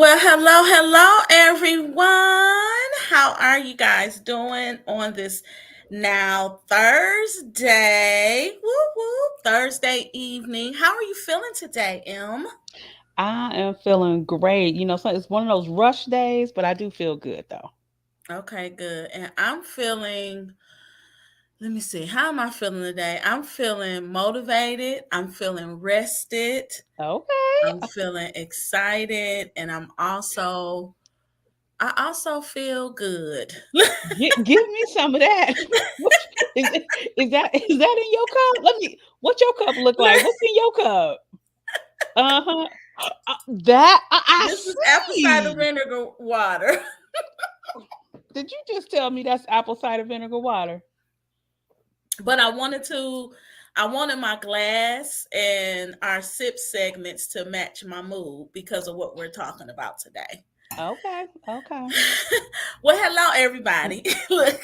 Well, hello, everyone. How are you guys doing on this now Thursday? Woo woo, Thursday evening. How are you feeling today, Em? I am feeling great. So it's one of those rush days, but I do feel good though. Okay, good. And I'm feeling, let me see, how am I feeling today? I'm feeling motivated. I'm feeling rested. I'm Okay. feeling excited. And I also feel good. Give me some of that. What is that in your cup? What your cup look like? What's in your cup? Uh-huh. That I This is apple cider see. vinegar water. Did you just tell me that's apple cider vinegar water? But I wanted my glass and our sip segments to match my mood because of what we're talking about today. Okay. Okay. Well, hello everybody. Look,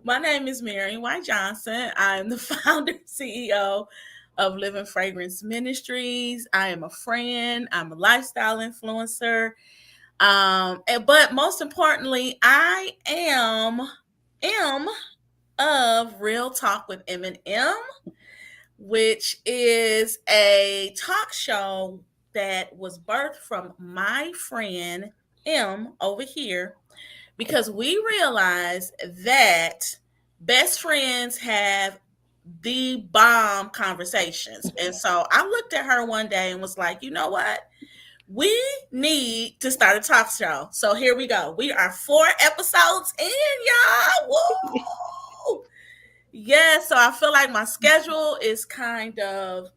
my name is Mary White Johnson. I am the founder and CEO of Living Fragrance Ministries. I am a friend. I'm a lifestyle influencer. But most importantly, I am of Real Talk with M&M, which is a talk show that was birthed from my friend M over here because we realized that best friends have the bomb conversations. And so I looked at her one day and was like, you know what? We need to start a talk show. So here we go. We are 4 episodes in, y'all. Woo! Yeah, so I feel like my schedule is kind of,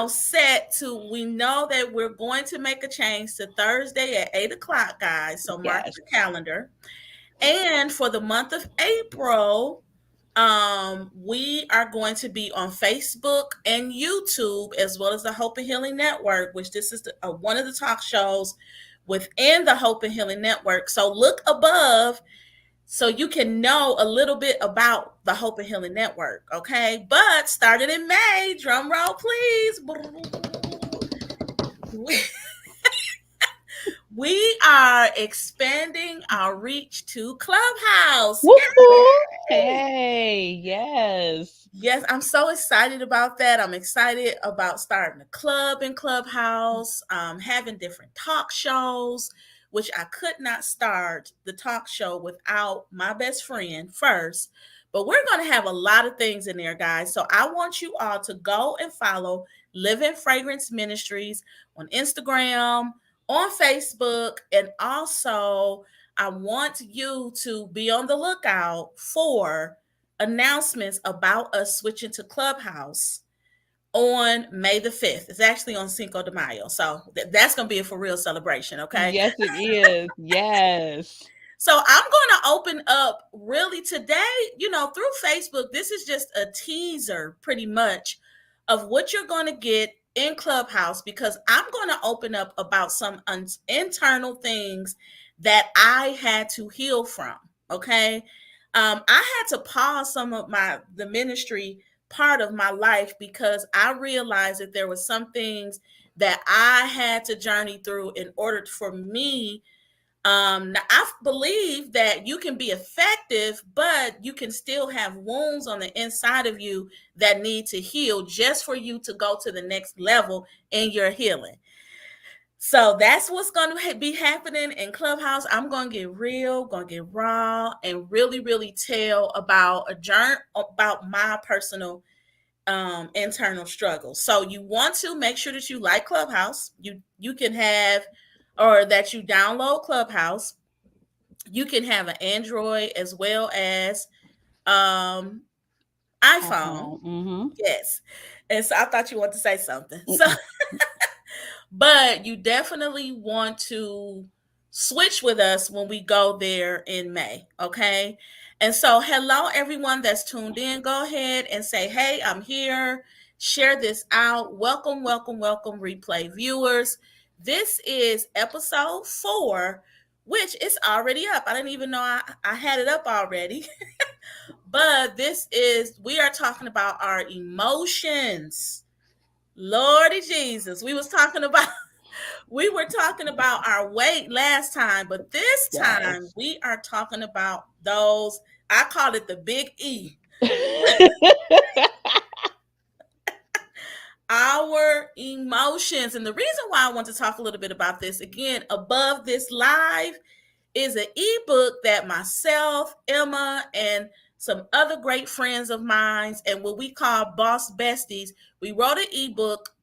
set to, we know that we're going to make a change to Thursday at 8 o'clock, guys. So mark Yes. your calendar. And for the month of April, we are going to be on Facebook and YouTube, as well as the Hope and Healing Network, which this is one of the talk shows within the Hope and Healing Network. So look above so you can know a little bit about the Hope and Healing Network, okay? But starting in May, drum roll, please. We are expanding our reach to Clubhouse. Woo-hoo. Yay! Hey, yes. Yes, I'm so excited about that. I'm excited about starting a club in Clubhouse, having different talk shows, which I could not start the talk show without my best friend first. But we're going to have a lot of things in there, guys. So I want you all to go and follow Living Fragrance Ministries on Instagram, on Facebook, and also I want you to be on the lookout for announcements about us switching to Clubhouse on May the 5th. It's actually on Cinco de Mayo. So that's going to be a for real celebration, okay? Yes, it is. Yes. So I'm going to open up really today, through Facebook. This is just a teaser pretty much of what you're going to get in Clubhouse because I'm going to open up about some internal things that I had to heal from. Okay. I had to pause some of the ministry part of my life because I realized that there were some things that I had to journey through in order for me. Now I believe that you can be effective, but you can still have wounds on the inside of you that need to heal just for you to go to the next level in your healing. So that's what's going to be happening in Clubhouse. I'm going to get real, going to get raw, and really, really tell about a journey about my personal internal struggles. So you want to make sure that you like Clubhouse. You can have, or that you download Clubhouse. You can have an Android as well as um iPhone. iPhone. Mm-hmm. Yes. And so I thought you wanted to say something. So but you definitely want to switch with us when we go there in May, okay? And so, hello, everyone that's tuned in. Go ahead and say, hey, I'm here. Share this out. Welcome, welcome, welcome, replay viewers. This is episode 4, which is already up. I didn't even know I had it up already. But we are talking about our emotions. Lordy Jesus. We was talking about We were talking about our weight last time, but this time Yes. we are talking about those, I call it the big E, our emotions. And the reason why I want to talk a little bit about this again above this live is an ebook that myself, Emma, and some other great friends of mine, and what we call Boss Besties, we wrote an ebook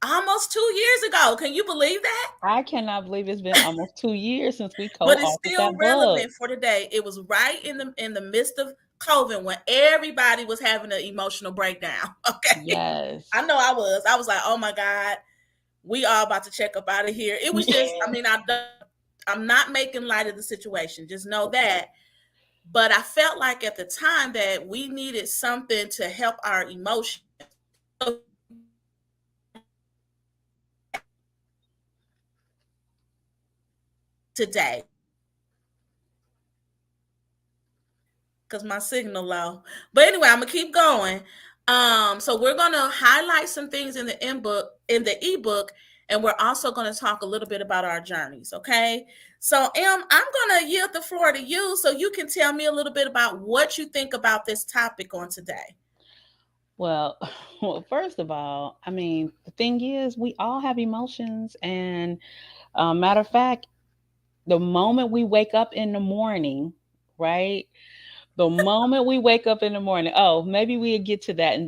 almost 2 years ago. Can you believe that? I cannot believe it's been almost 2 years since we But it's co-authored still that book. relevant for today. It was right in the midst of COVID when everybody was having an emotional breakdown. Okay. I Yes. know I was. I was like, oh my God, we all about to check up out of here. It was just, I mean, I'm not making light of the situation. Just know that. But I felt like at the time that we needed something to help our emotions today because my signal low. But anyway, I'm gonna keep going. So we're gonna highlight some things in the in the ebook, and we're also gonna talk a little bit about our journeys. Okay. So I'm gonna yield the floor to you so you can tell me a little bit about what you think about this topic on today. Well, well, first of all, I mean, the thing is, we all have emotions, and matter of fact, the moment we wake up in the morning, right? The moment we wake up in the morning, oh, maybe we'll get to that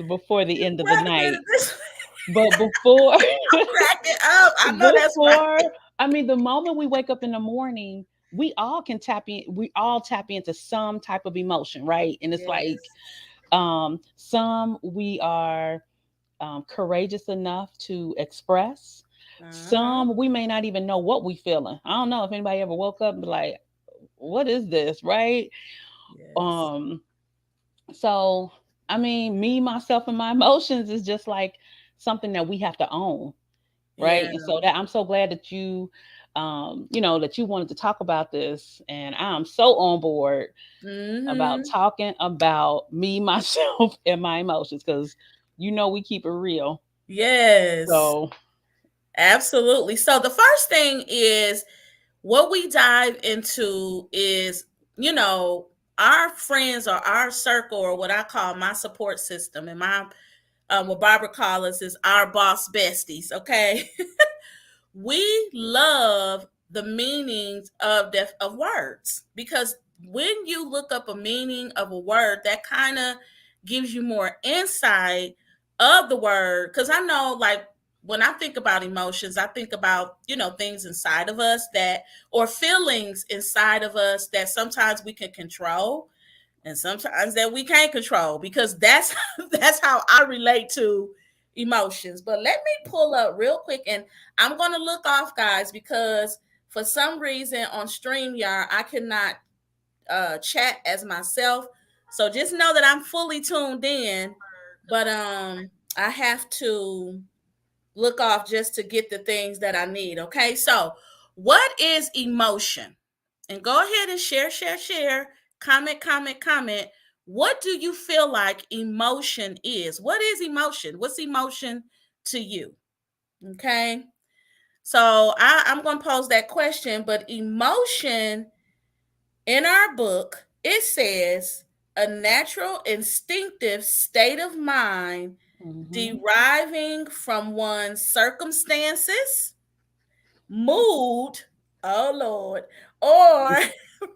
before the end of the Wait a minute, night. this But before, I'm cracking up. I know that's before, right. I mean, the moment we wake up in the morning, we all can tap in. We all tap into some type of emotion, right? And it's like, Yes. some we are courageous enough to express. Uh-huh. Some we may not even know what we feeling. I don't know if anybody ever woke up and be like, "What is this?" Right? Yes. Um. So, I mean, me, myself, and my emotions is just like something that we have to own, right? Yeah. And so that I'm so glad that that you wanted to talk about this, and I'm so on board about Mm-hmm. talking about me, myself, and my emotions because we keep it real. Yes. So, Absolutely. So the first thing is what we dive into is, you know, our friends or our circle or what I call my support system and my what Barbara calls us is our boss besties. Okay. We love the meanings of words because when you look up a meaning of a word, that kind of gives you more insight of the word. Because I know, like, when I think about emotions, I think about, things inside of us that, or feelings inside of us that sometimes we can control and sometimes that we can't control because that's that's how I relate to emotions. But let me pull up real quick and I'm going to look off, guys, because for some reason on StreamYard I cannot chat as myself. So just know that I'm fully tuned in, but I have to look off just to get the things that I need. Okay, so what is emotion? And go ahead and share, comment. What do you feel like emotion is? What is emotion? What's emotion to you? Okay, so I'm going to pose that question, but emotion in our book, it says a natural instinctive state of mind mhm. deriving from one's circumstances, mood, oh Lord, or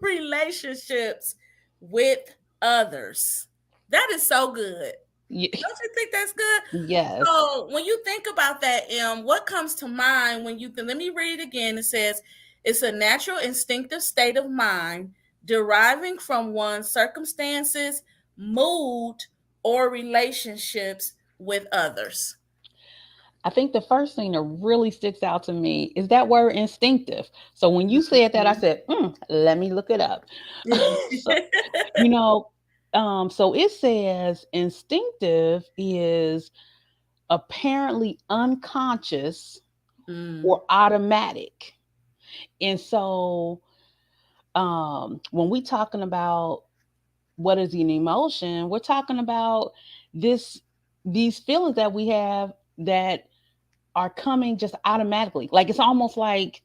relationships with others. That is so good. Don't you think that's good? Yes. So when you think about that, what comes to mind when let me read it again. It says it's a natural instinctive state of mind deriving from one's circumstances, mood, or relationships with others. I think the first thing that really sticks out to me is that word instinctive. So when you said that, I Mhm. said, let me look it up. so, you know, so it says instinctive is apparently unconscious Mm, or automatic. And so when we talking about what is an emotion, we're talking about this these feelings that we have that are coming just automatically. Like it's almost like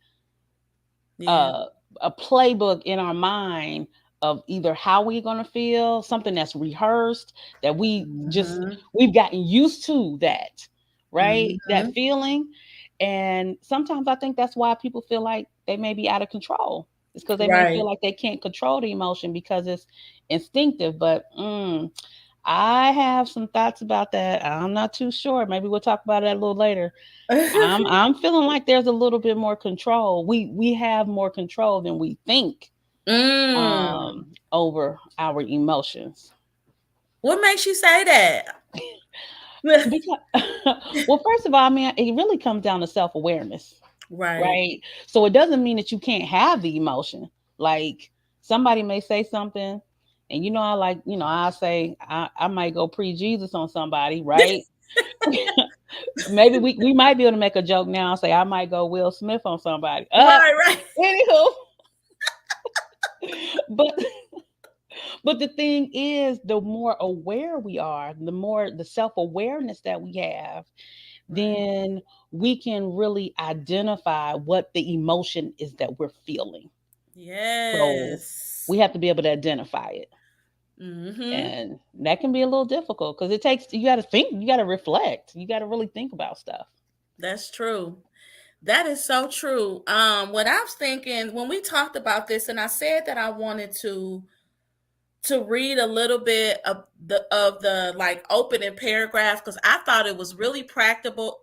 Yeah. uh, a playbook in our mind of either how we're going to feel, something that's rehearsed, that Mhm. we've gotten used to that, right? That Mhm. feeling. And sometimes I think that's why people feel like they may be out of control. It's because they may feel Right. like they can't control the emotion because it's instinctive. But I have some thoughts about that. I'm not too sure. Maybe we'll talk about it a little later. I'm feeling like there's a little bit more control. We have more control than we think Mm. over our emotions. What makes you say that? Because well, first of all, I mean, it really comes down to self-awareness, Right. right? So it doesn't mean that you can't have the emotion. Like somebody may say something, and I like, I say I might go pre-Jesus on somebody, right? Maybe we might be able to make a joke now and say I might go Will Smith on somebody. Right, right. Anywho, but but the thing is, the more aware we are, the more the self-awareness that we have, Right. then we can really identify what the emotion is that we're feeling. So Yes. we have to be able to identify it. Mhm. And that can be a little difficult because it takes, you got to think, you got to reflect, you got to really think about stuff. That's true. That is so true. What I was thinking when we talked about this, and I said that I wanted to read a little bit of the like opening paragraph because I thought it was really practical,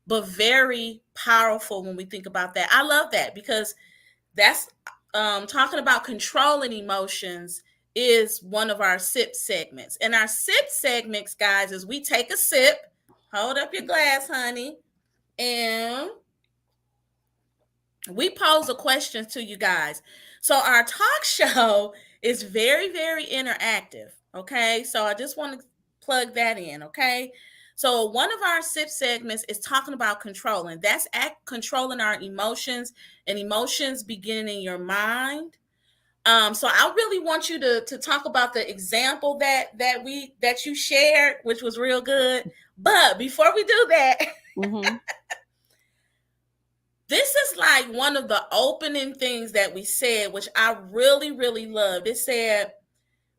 but very powerful when we think about that. I love that because that's talking about controlling emotions is one of our sip segments. And our sip segments, guys, is we take a sip, hold up your glass, honey, and we pose a question to you guys. So our talk show is very, very interactive. Okay. So I just want to plug that in. Okay. So one of our sip segments is talking about controlling. That's controlling our emotions, and emotions begin in your mind. So I really want you to talk about the example that you shared, which was real good. But before we do that, Mm-hmm. this is like one of the opening things that we said, which I really, really loved. It said,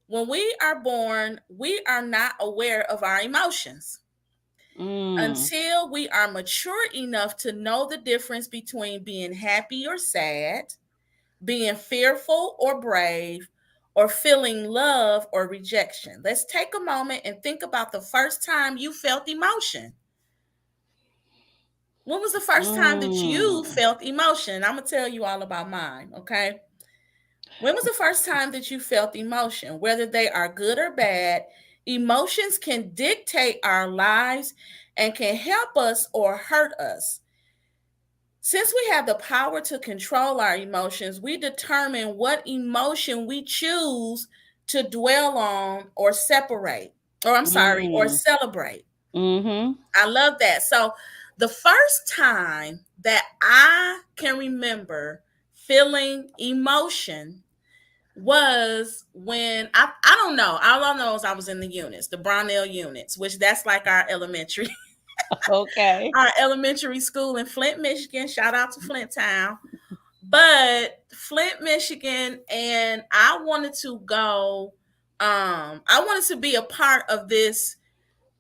when we are born, we are not aware of our emotions Mm. until we are mature enough to know the difference between being happy or sad, being fearful or brave, or feeling love or rejection. Let's take a moment and think about the first time you felt emotion. When was the first time that you Mm. felt emotion? I'm going to tell you all about mine, okay? When was the first time that you felt emotion? Whether they are good or bad, emotions can dictate our lives and can help us or hurt us. Since we have the power to control our emotions, we determine what emotion we choose to dwell on or separate, or I'm sorry, or Mm. celebrate. Mm-hmm. I love that. So, the first time that I can remember feeling emotion was when I don't know. All I know is I was in the units, the Brownell units, which that's like Okay. our elementary school in Flint, Michigan. Shout out to Flint Town. But Flint, Michigan, and I wanted to go. I wanted to be a part of this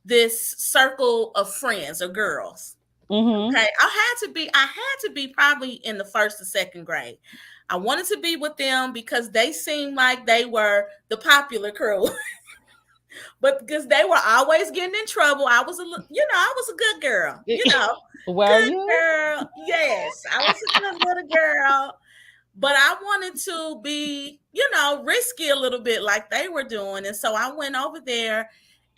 circle of friends or girls. Mm-hmm. Okay, I had to be probably in the first or second grade. I wanted to be with them because they seemed like they were the popular crew. But because they were always getting in trouble, I was a good girl. Were Good you? girl. Yes, I was a good little girl. But I wanted to be, risky a little bit like they were doing. And so I went over there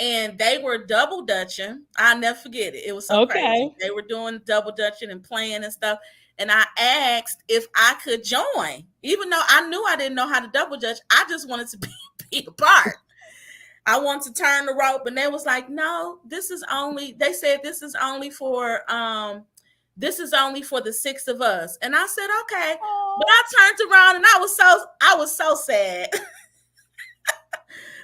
and they were double dutching. I'll never forget it. It was so crazy. Okay. They were doing double dutching and playing and stuff. And I asked if I could join, even though I knew I didn't know how to double dutch. I just wanted to be a part. I want to turn the rope, and they was like, "No, They said this is only for the six of us." And I said, "Okay," but Oh. I turned around and I was so sad.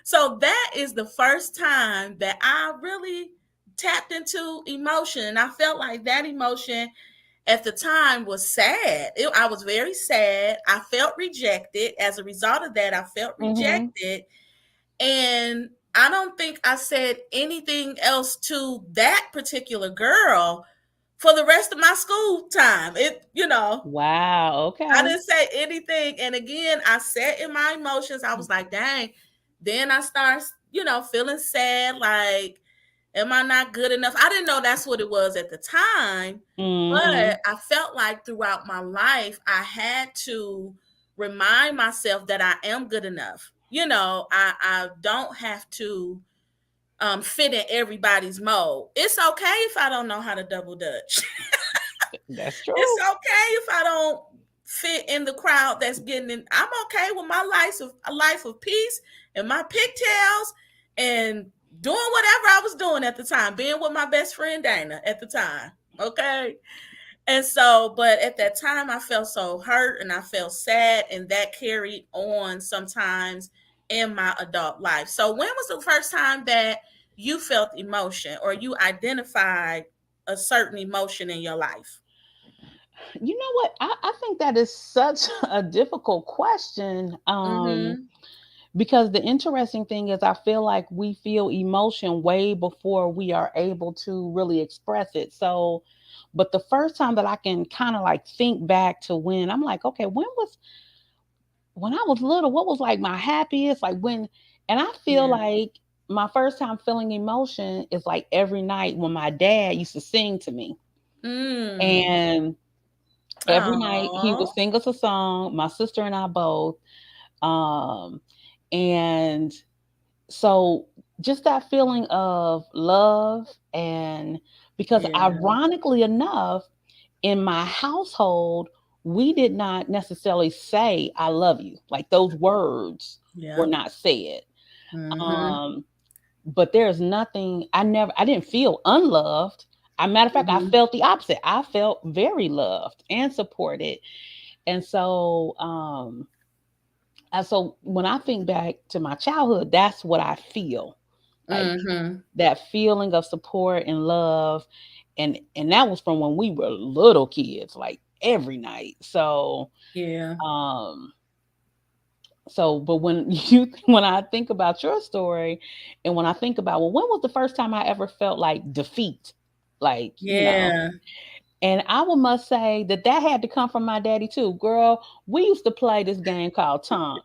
So that is the first time that I really tapped into emotion, and I felt like that emotion at the time was sad. I was very sad. I felt rejected. As a result of that, I felt Mhm. rejected. And I don't think I said anything else to that particular girl for the rest of my school time. Wow, I okay. didn't say anything. And again, I sat in my emotions. I was like, dang. Then I start, feeling sad, like, am I not good enough? I didn't know that's what it was at the time, but Mhm. I felt like throughout my life, I had to remind myself that I am good enough. I don't have to fit in everybody's mold. It's okay if I don't know how to double dutch. That's It's true. okay if I don't fit in the crowd that's getting in. I'm okay with my life of peace and my pigtails and doing whatever I was doing at the time, being with my best friend Dana at the time. Okay. And so, but at that time, I felt so hurt and I felt sad, and that carried on sometimes in my adult life. So, when was the first time that you felt emotion or you identified a certain emotion in your life? You know what? I think that is such a difficult question. Mm-hmm. Because the interesting thing is, I feel like we feel emotion way before we are able to really express it. So, but the first time that I can kind of like think back to when I'm like, okay, when I was little, what was like my happiest? Like when, and I feel Yeah. like my first time feeling emotion is like every night when my dad used to sing to me. Mm. And every night he would Oh. sing us a song, my sister and I both. Um, and so just that feeling of love, and because Yeah. ironically enough, in my household, we did not necessarily say I love you. Like those words were Yep. not said. Mm-hmm. Um, but there's nothing, I didn't feel unloved. A matter of fact, I Mm-hmm. felt the opposite. I felt very loved and supported. And so so when I think back to my childhood, that's what I feel. Like Mm-hmm. that feeling of support and love. And that was from when we were little kids, like every night. Yeah. Um but when when I think about your story, and when I think about, well, when was the first time I ever felt like defeat? Like, Yeah. and I would must say that that had to come from my daddy too. Girl, we used to play this game called Tonk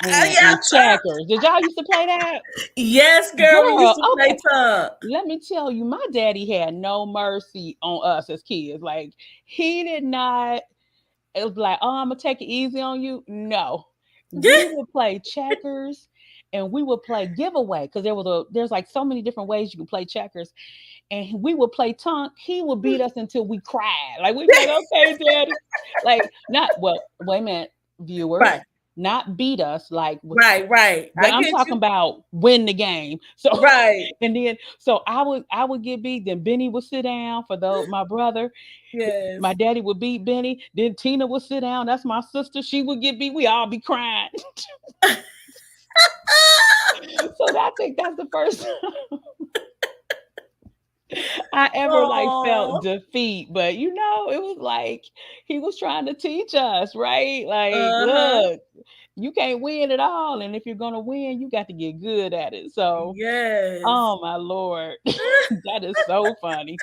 Yeah. and checkers. Did y'all used to play that? Yes, girl. We used Girl, to play okay. tug. Let me tell you, my daddy had no mercy on us as kids. Like he did not. It was like, oh, I'm gonna take it easy on you. No, we would play checkers, and we would play giveaway because there's like so many different ways you can play checkers, and we would play tonk. He would beat us until we cried. Like we'd be like, okay, daddy, like not well. Wait a minute, viewers, Right. not beat us like Right. Right. but I I'm get talking you. about win the game. So Right. and then so I would get beat. Then Benny would sit down for my brother. My Yes. daddy would beat Benny. Then Tina would sit down. That's my sister. She would get beat. We all be crying. So I think that's the first I ever like felt Oh. defeat. But it was like he was trying to teach us, right? Like, Uh-huh. look, you can't win at all. And if you're gonna win, you got to get good at it. So Yes. oh my lord. That is so funny.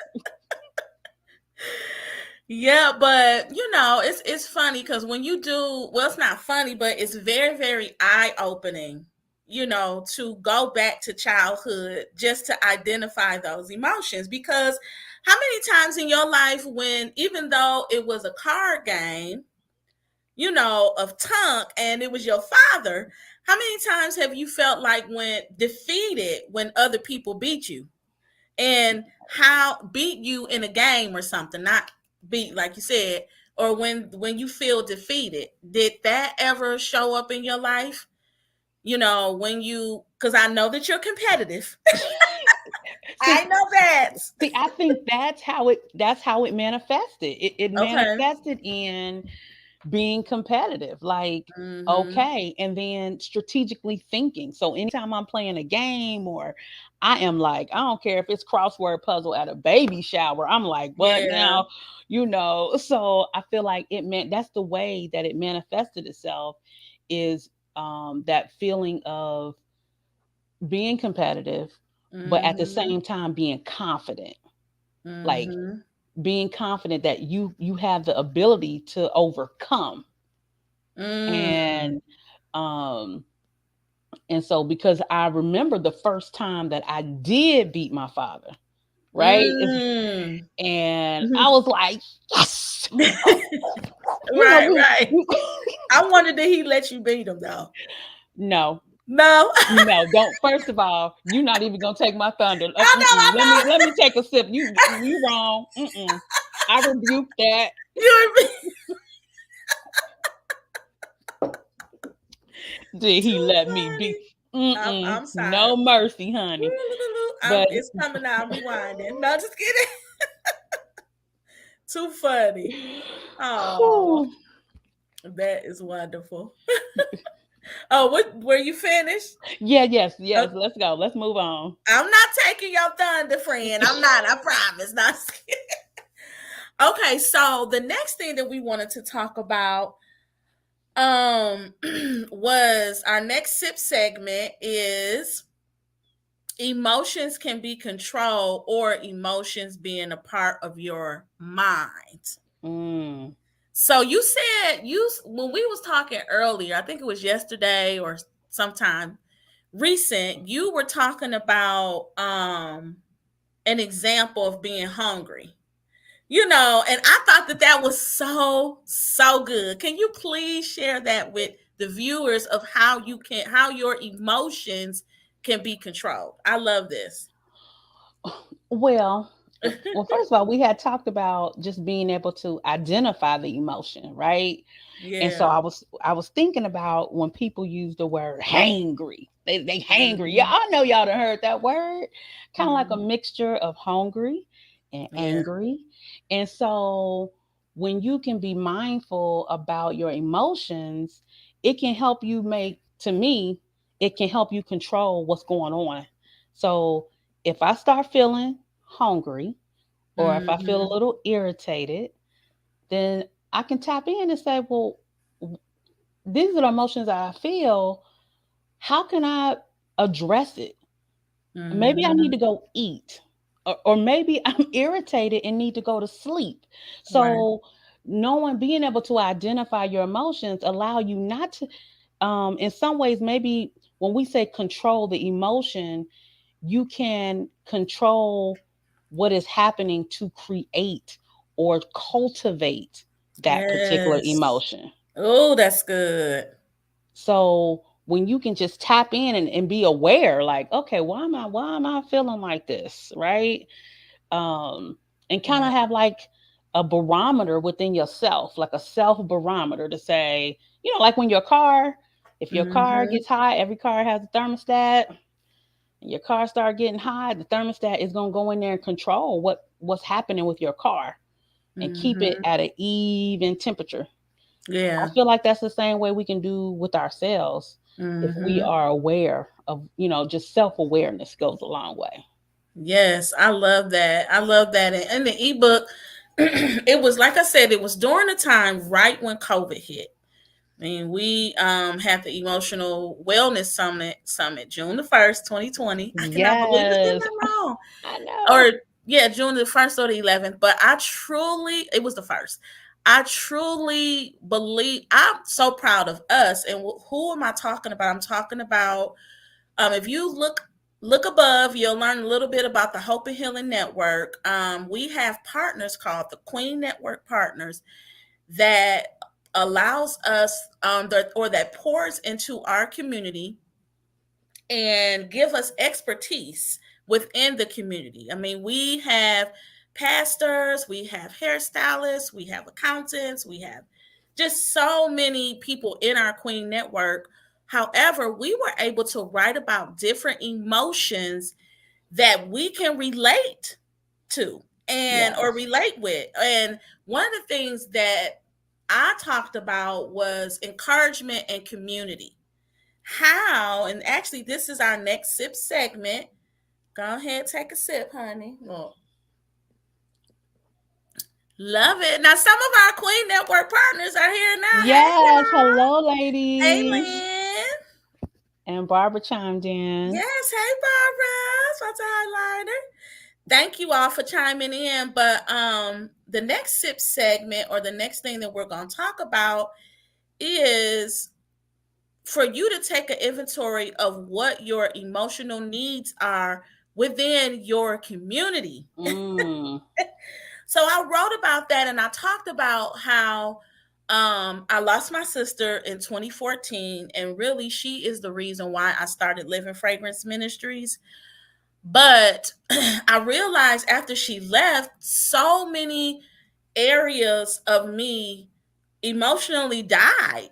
Yeah, but it's funny because when you do, well, it's not funny, but it's very, very eye opening, to go back to childhood just to identify those emotions. Because how many times in your life, when even though it was a card game, of tongue and it was your father, how many times have you felt like when defeated when other people beat you? And how beat you in a game or something, not beat like you said, or when you feel defeated, did that ever show up in your life? When you, because I know that you're competitive. I See, know that. see, I think that's how it manifested. It Okay. manifested in being competitive, like, Mm-hmm. okay, and then strategically thinking. So anytime I'm playing a game, or I am like, I don't care if it's crossword puzzle at a baby shower, I'm like, what Yeah. now? So I feel like it meant that's the way that it manifested itself, is that feeling of being competitive, but at the Mm-hmm. same time being confident. Like, Mm-hmm. being confident that you have the ability to overcome. Mm. And um and so, because I remember the first time that I did beat my father, right? Mm. And I was like, yes. you know Right, we, right. we I wonder did he let you beat him though? no. No. No, don't. First of all, you're not even gonna take my thunder. I know, I Let me know. let me take a sip. You wrong. I rebuke that. You and me Did he too let me be? funny. I'm sorry. No mercy, honey. But It's coming out. I'm rewinding. No, just kidding. Too funny. Oh, whew, that is wonderful. Oh, what were you finished? yeah, yes, yes. Oh, Let's go. Let's move on. I'm not taking your thunder, friend. I'm not. I promise. Not. Okay, so the next thing that we wanted to talk about um was our next sip segment is emotions can be controlled or emotions being a part of your mind. Mm, So you said you when we was talking earlier, I think it was yesterday or sometime recent, you were talking about an example of being hungry. And I thought that that was so good. Can you please share that with the viewers of how your emotions can be controlled? I love this. well, well, first of all, we had talked about just being able to identify the emotion, right? And so Yeah. I was thinking about when people use the word hangry. They hangry. Yeah, Mhm. I know y'all done heard that word. Kind of like a Mhm. mixture of hungry and Yeah. angry. And so when you can be mindful about your emotions, it can help you make, to me, it can help you control what's going on. So if I start feeling hungry, or if I feel a Mhm. little irritated, then I can tap in and say, well, these are the emotions I feel. How can I address it? Maybe I need Mhm. to go eat, or maybe I'm irritated and need to go to sleep. Right. So, knowing, being able to identify your emotions allow you not to, in some ways, maybe when we say control the emotion, you can control what is happening to create or cultivate that particular Yes. emotion. Oh, that's good. So when you can just tap in and be aware, like, okay, why am I feeling like this? Right. Um, and kind of Right. have like a barometer within yourself, like a self barometer to say, like when your car, if your car Mhm. gets hot, every car has a thermostat, and your car start getting hot, the thermostat is gonna go in there and control what's happening with your car and keep it Mhm. at an even temperature. I Yeah. feel like that's the same way we can do with ourselves if we Mhm. are aware of, just self awareness goes a long way. Yes, I love that. I love that. And in the ebook, it was like I said, it was during the time right when COVID hit. I mean, we had the emotional wellness summit June 1st, 2020. I cannot believe it's been Yes, that long. I know. Or yeah, June 1st or the 11th. But it was the first. I truly believe I'm so proud of us. And who am I talking about? I'm talking about if you look above, you'll learn a little bit about the Hope and Healing Network. We have partners called the Queen Network Partners that allows us or that pours into our community and give us expertise within the community. I mean, we have pastors, we have hairstylists, we have accountants, we have just so many people in our Queen Network. However, we were able to write about different emotions that we can relate to and or Yes. relate with. And one of the things that I talked about was encouragement and community. How, and actually, this is our next sip segment. Go ahead, take a sip, honey. Look, love it. Now, some of our Queen Network partners are here now. Hey, Yes, y'all. hello, Hey, ladies. Lynn. And Barbara chimed in. Yes, hey, Barbara. That's a highlighter. Thank you all for chiming in. But the next sip segment, or the next thing that we're going to talk about, is for you to take an inventory of what your emotional needs are within your community. Mm, So I wrote about that, and I talked about how I lost my sister in 2014, and really she is the reason why I started Living Fragrance Ministries. But I realized after she left, so many areas of me emotionally died.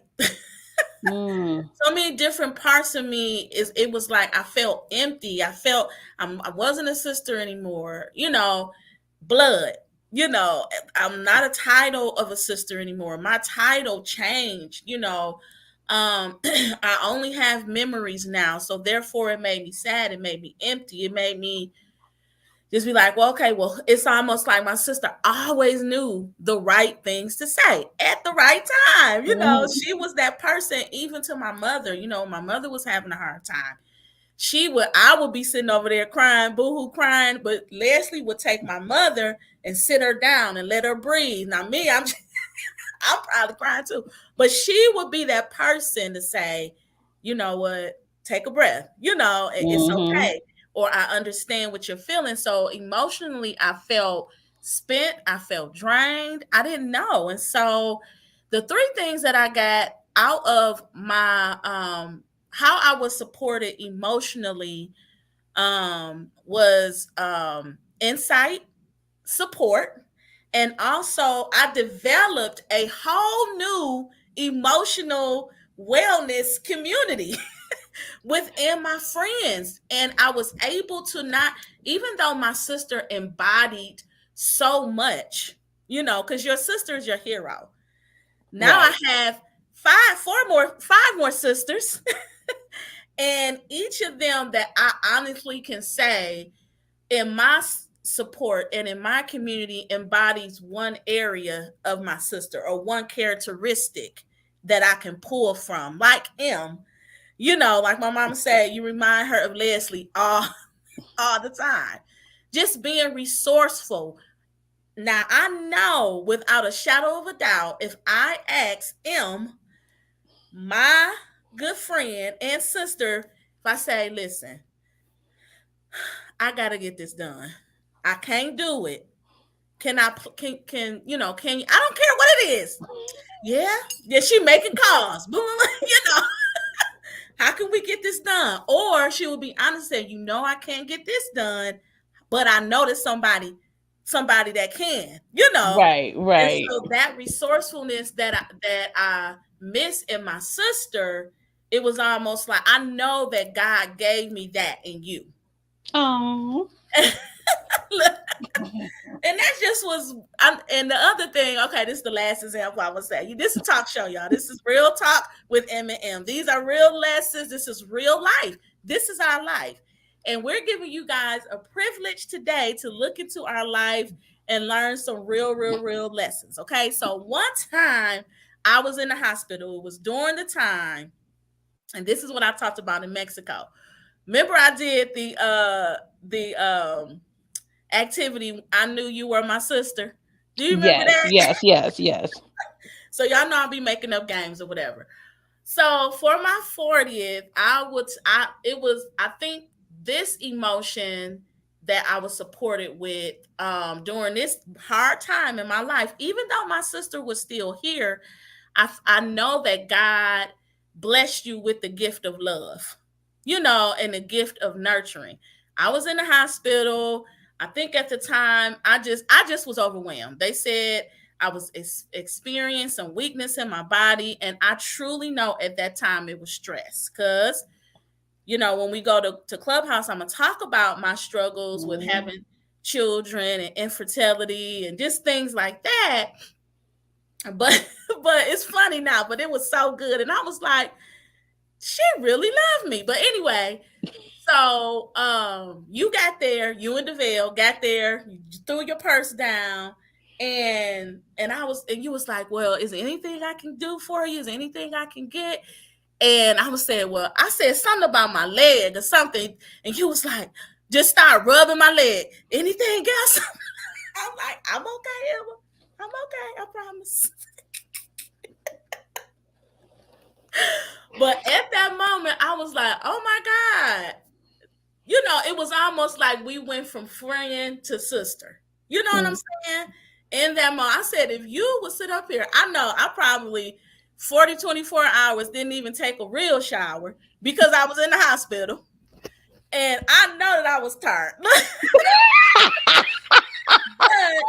mm, So many different parts of me, is it was like I felt empty. I felt I wasn't a sister anymore, blood. I'm not a title of a sister anymore. My title changed. I only have memories now, so therefore it made me sad, it made me empty, it made me just be like, well, okay, well, it's almost like my sister always knew the right things to say at the right time. mm, She was that person, even to my mother. My mother was having a hard time. I would be sitting over there crying, boohoo crying, but Leslie would take my mother and sit her down and let her breathe. Now, me, I'm probably crying too. But she would be that person to say, you know what, take a breath. It's mm-hmm. okay. Or I understand what you're feeling. So emotionally, I felt spent. I felt drained. I didn't know. And so the three things that I got out of my how I was supported emotionally was insight, support, and also I developed a whole new emotional wellness community within my friends. And I was able to not, even though my sister embodied so much, because your sister is your hero. Now I Right. have five more sisters, and each of them that I honestly can say in my support and in my community embodies one area of my sister, or one characteristic that I can pull from. Like like my mom said, you remind her of Leslie all the time. Just being resourceful. Now I know without a shadow of a doubt, if I ask my good friend and sister, if I say, listen, I gotta get this done. I can't do it. Can I can can you, I don't care what it is. Yeah. Yeah, she making calls. Boom, how can we get this done? Or she will be honest and I can't get this done, but I know there's somebody that can. Right, And right. so that resourcefulness that I miss in my sister, it was almost like I know that God gave me that in you. Oh. And that just was, and the other thing, okay, this is the last example I would say. This is a talk show, y'all. This is real talk with M&M. These are real lessons. This is real life. This is our life. And we're giving you guys a privilege today to look into our life and learn some real, real, real lessons. Okay. So one time I was in the hospital. It was during the time, and this is what I talked about in Mexico. Remember, I did the activity, I knew you were my sister. Do you remember Yes, that? yes, yes, yes. So y'all know I'll be making up games or whatever. So for my 40th, I think this emotion that I was supported with during this hard time in my life, even though my sister was still here, I know that God blessed you with the gift of love, and the gift of nurturing. I was in the hospital. I think at the time I just was overwhelmed. They said I was experiencing some weakness in my body, and I truly know at that time it was stress. Because when we go to Clubhouse, I'm gonna talk about my struggles with Mm, having children and infertility and just things like that. But but it's funny now, but it was so good. And I was like, she really loved me. But anyway, so you got there, you and DeVille got there, you threw your purse down, and you was like, well, is there anything I can do for you? Is there anything I can get? And I was saying, well, I said something about my leg or something, and you was like, just start rubbing my leg. Anything else? I'm like, I'm okay, Emma. I'm okay, I promise. But at that moment, I was like, oh my God. It was almost like we went from friend to sister. You know what I'm Mm. saying? In that moment, I said, if you would sit up here, I know I probably 24 hours didn't even take a real shower because I was in the hospital. And I know that I was tired. But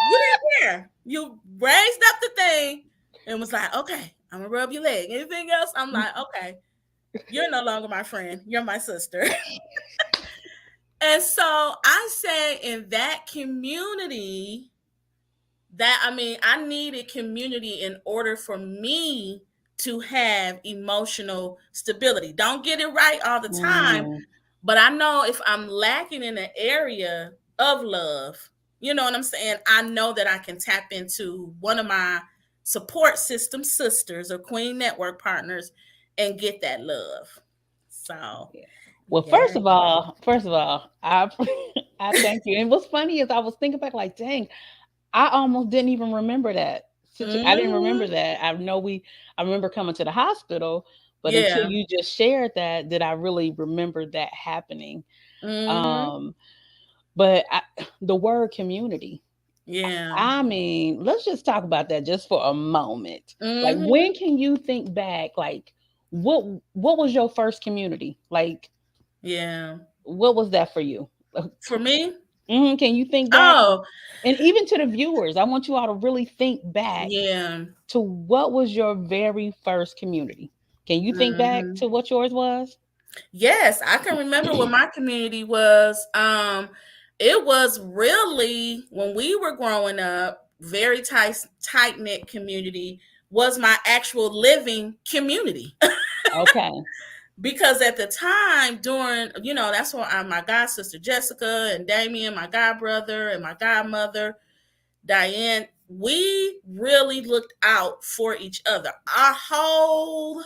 you didn't care. You raised up the thing and was like, okay, I'm going to rub your leg. Anything else? I'm like, okay, you're no longer my friend. You're my sister. And so I say in that community, that I mean, I needed community in order for me to have emotional stability. Don't get it right all the time, Mm. but I know if I'm lacking in an area of love, you know what I'm saying? I know that I can tap into one of my support system sisters or Queen Network partners and get that love. So, Well, yeah. first of all, I I thank you. And what's funny is I was thinking back, like, dang, I almost didn't even remember that. I didn't remember Hmm. that. I remember coming to the hospital, but until Yeah. you just shared that, did I really remember that happening? Hmm. Um, but the word community. Yeah. I mean, let's just talk about that just for a moment. Like, when Hmm. can you think back? Like, what was your first community? Like, Yeah. what was that for you? For me? Can you think back? Like, Oh, and even to the viewers, I want you all to really think back yeah. to what was your very first community. Can you think back Hmm. to what yours was? Yes, I can remember what my community was. It was really when we were growing up, very tight knit community was my actual living community. Okay. Because at the time during, that's when my god sister Jessica and Damien, my god brother, and my godmother Diane, we really looked out for each other. Our whole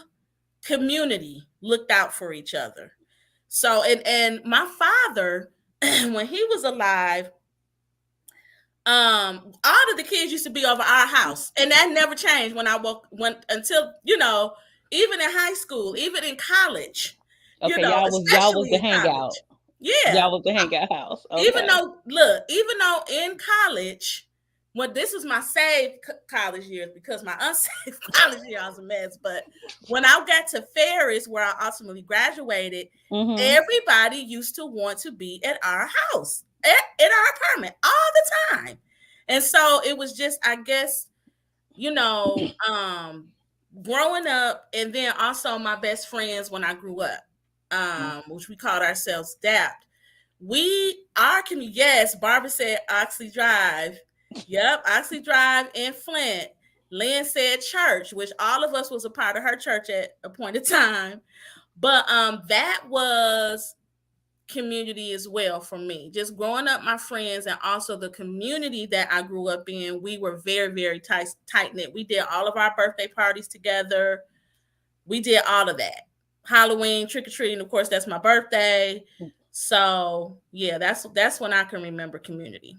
community looked out for each other. So, and my father, when he was alive, all of the kids used to be over our house, and that never changed when I went until even in high school, even in college, Okay, y'all was especially the in hangout. college. Yeah, Y'all was the hangout house. even Okay. though look, even though in college, well, this was my saved college years because my unsaved college year I was a mess. But when I got to Ferris, where I ultimately graduated, Mhm. everybody used to want to be at our house, at our apartment all the time. And so it was just, I guess, you know, um, growing up, and then also my best friends when I grew up, which we called ourselves DAPT. Yes, Barbara said Oxley Drive. Yep, Oxley Drive in Flint. Lynn said church, which all of us was a part of her church at a point in time. But that was community as well for me. Just growing up, my friends, and also the community that I grew up in, we were very, very tight knit. We did all of our birthday parties together. We did all of that. Halloween, trick or treating, of course, that's my birthday. So yeah, that's when I can remember community.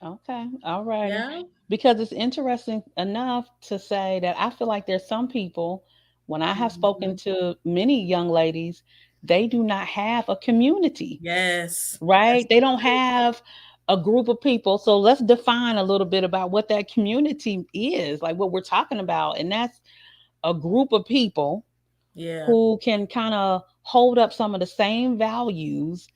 Okay. All righty. Yeah. Because it's interesting enough to say that I feel like there's some people, when I have spoken Mhm. to many young ladies, they do not have a community, Yes, right? that's They don't true. have a group of people. So let's define a little bit about what that community is, like what we're talking about. And that's a group of people Yeah. who can kind of hold up some of the same values,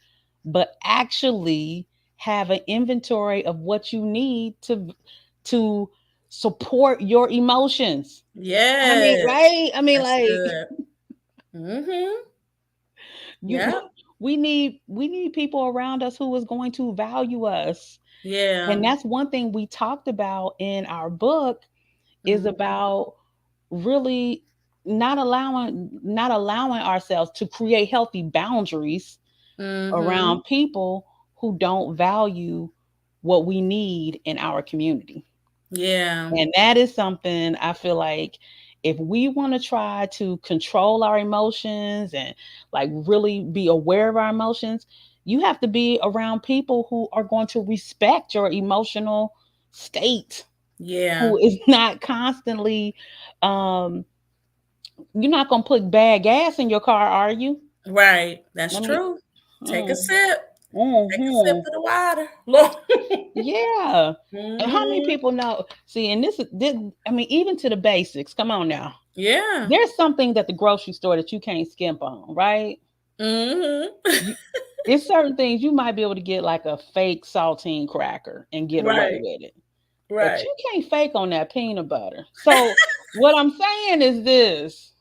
but actually have an inventory of what you need to support your emotions. I mean, Yes, right? I mean, that's like, good. Mhm. you Yeah. we need people around us who is going to value us. Yeah. And that's one thing we talked about in our book is Mm-hmm. about really not allowing ourselves to create healthy boundaries Mm-hmm. around people who don't value what we need in our community. Yeah. And that is something I feel like if we want to try to control our emotions and like really be aware of our emotions, you have to be around people who are going to respect your emotional state, Yeah. who is not constantly um you're not going to put bad gas in your car, are you? Right. That's Let me true. Take a mm, sip. Take a sip mhm. of the water. Lord. Yeah. And how many Mm-hmm. people know? See, and this, I mean, even to the basics. Come on now. Yeah. There's something at the grocery store that you can't skimp on, right? Mm-hmm. You, it's certain things you might be able to get like a fake saltine cracker and get away Right. with it, but Right. you can't fake on that peanut butter. So what I'm saying is this: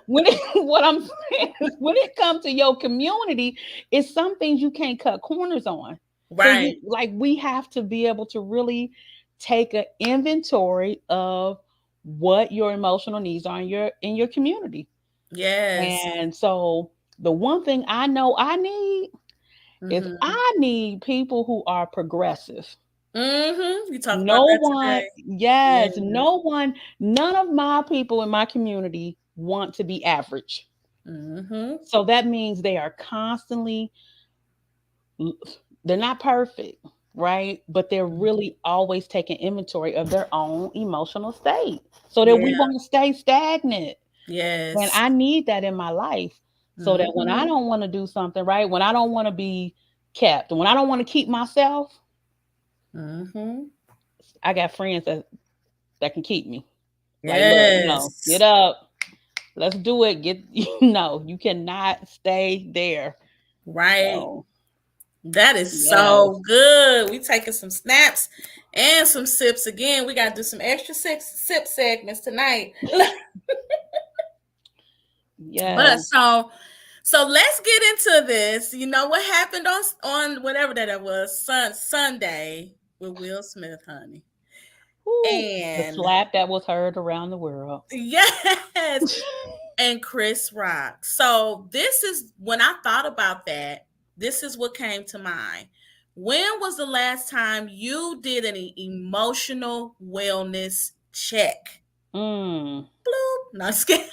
what I'm saying is when it comes to your community, it's some things you can't cut corners on. So you Right. like we have to be able to really take an inventory of what your emotional needs are in your community. Yes. And so the one thing I know I need is Mm-hmm. I need people who are progressive. Mm-hmm. You talked about No that one, today. yes, Yes. no one, none of my people in my community want to be average. Mm-hmm. So that means they are constantly, they're not perfect, right? But they're really always taking inventory of their own emotional state so that we Yeah. won't stay stagnant. And Yes. I need that in my life so that when I Mm-hmm. don't want to do something, right? When I don't want to be kept, when I don't want to keep myself, Mm-hmm. I got friends that can keep me. Like, look, no, get Yes. up. Let's do it. Get no, you cannot stay there. Right. So, That is yes. so good. We taking some snaps and some sips again. We got to do some extra sip segments tonight. But Yes. so let's get into this. You know what happened on whatever that was Sunday with Will Smith, honey. Woo. The And slap that was heard around the world. yes, and Chris Rock. So this is when I thought about that, this is what came to mind. When was the last time you did an emotional wellness check? Mm. Bloop. No, I'm just kidding.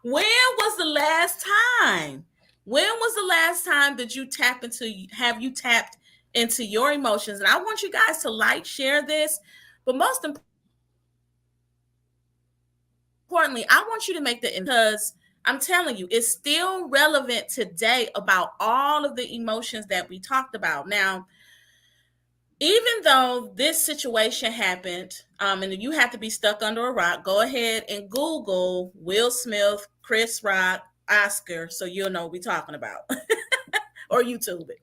When was the last time? When was the last time that you have you tapped into your emotions? And I want you guys to like, share this, but most importantly, I want you to make the because I'm telling you, it's still relevant today about all of the emotions that we talked about. Now, even though this situation happened, and you have to be stuck under a rock, go ahead and Google Will Smith, Chris Rock, Oscar, so you'll know what we're talking about, or YouTube it.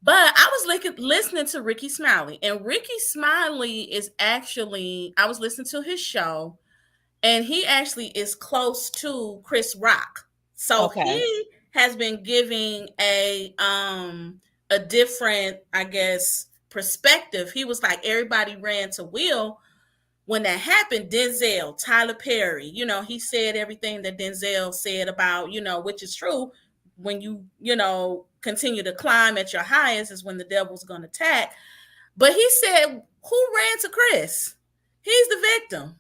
But I was listening to Ricky Smiley, and Ricky Smiley is actually, I was listening to his show, and he actually is close to Chris Rock. So Okay. he has been giving a different, I guess, perspective. He was like everybody ran to Will when that happened. Denzel, Tyler Perry, he said everything that Denzel said about, which is true. When you continue to climb at your highest is when the devil's going to attack. But he said, who ran to Chris? He's the victim.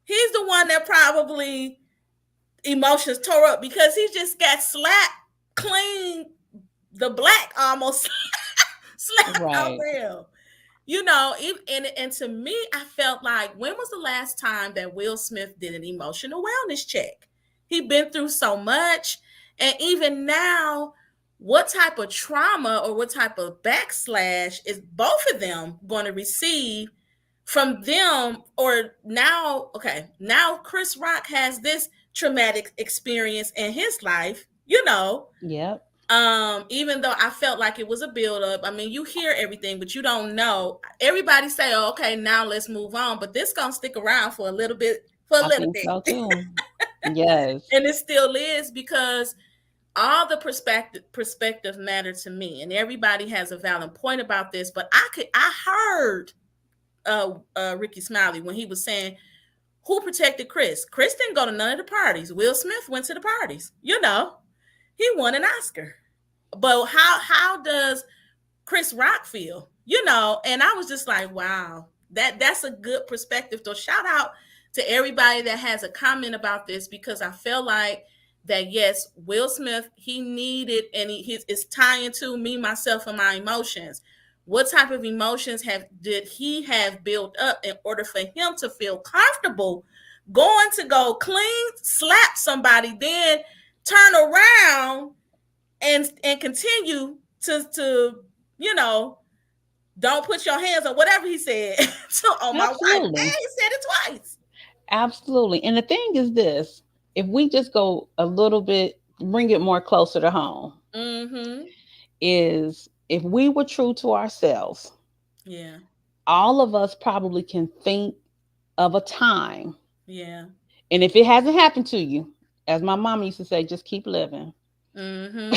He's the one that probably emotions tore up because he just got slapped clean, the black almost slapped out Right. there. And to me, I felt like, when was the last time that Will Smith did an emotional wellness check? He'd been through so much. And even now, what type of trauma or what type of backslash is both of them going to receive from them? Or now, okay, now Chris Rock has this traumatic experience in his life, Yep. even though I felt like it was a buildup. I mean, you hear everything, but you don't know. Everybody say, "Oh, okay, now let's move on," but this gonna stick around for a little bit, I think so and too. Yes. it still is, because all the perspective matter to me, and everybody has a valid point about this. But I heard Ricky Smiley when he was saying who protected Chris. Chris didn't go to none of the parties. Will Smith went to the parties. He won an Oscar. But how does Chris Rock feel? And I was just like, wow, that's a good perspective. So shout out to everybody that has a comment about this, because I feel like that, yes, Will Smith, he needed, and it's tying to me, myself, and my emotions. What type of emotions did he have built up in order for him to feel comfortable going to go clean slap somebody, then turn around and continue to you know don't put your hands on whatever he said on my wife, and Absolutely. he said it twice. Absolutely. And the thing is this, if we just go a little bit, bring it more closer to home, Mm-hmm. is if we were true to ourselves, Yeah. all of us probably can think of a time. Yeah. And if it hasn't happened to you, as my mom used to say, just keep living, Mm-hmm.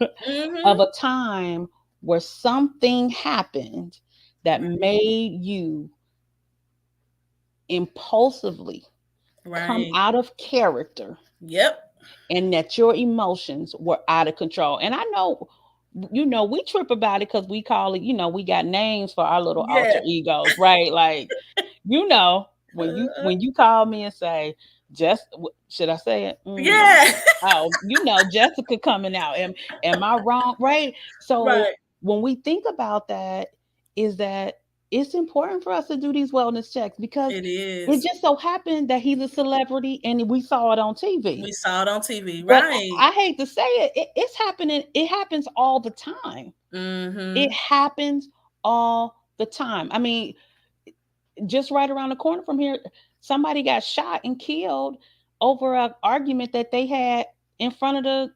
of Mm-hmm. a time where something happened that Right. made you impulsively come Right. out of character Yep. and that your emotions were out of control. And I know, we trip about it because we call it, we got names for our little Yeah. alter egos, right? Like, when you call me and say, just should I say it? Yeah. Oh, Jessica coming out. Am I wrong? Right. So Right. when we think about that, is that it's important for us to do these wellness checks because It it is. just so happened that he's a celebrity and we saw it on TV. We saw it on TV. But Right. I hate to say it, it's happening. It happens all the time. It Mm-hmm. happens all the time. I mean, just right around the corner from here, somebody got shot and killed over an argument that they had in front of